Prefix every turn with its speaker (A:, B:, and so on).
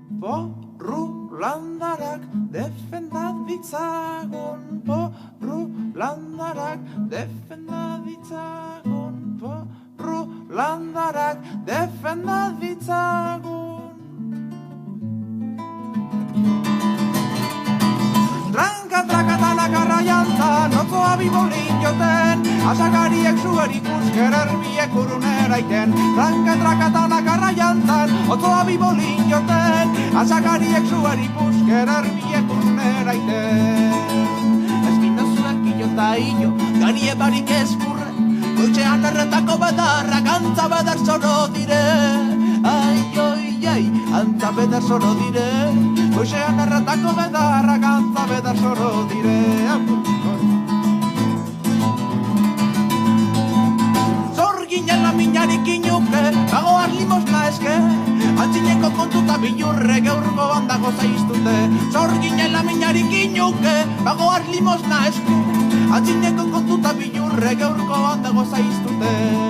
A: Porru landarak defendat ditzagun, porru landarak defendat ditzagun, porru landarak defendat ditzagun. Tranka-trakatala garraiantzan, otzoa bibolin joten, asagariek zuer ikusker erbiek urunera iten. Tranka-trakatala garraiantzan, otzoa bibolin joten, asagariek zuer ikusker erbiek urunera iten. Espinozuak ilota ino, garie barik eskurre, goitxean erretako bedarrak antza bedar zoro dire. Ai, antza bedar zoro dire, goixean erratako bedarrak antza bedar zoro dire. Zor ginela minarik inuke, bagoaz limosna eske, antzineko kontuta bilurre geurgo handago zaiztute. Zor ginela minarik inuke, bagoaz limosna eske, antzineko kontuta bilurre geurgo handago zaiztute.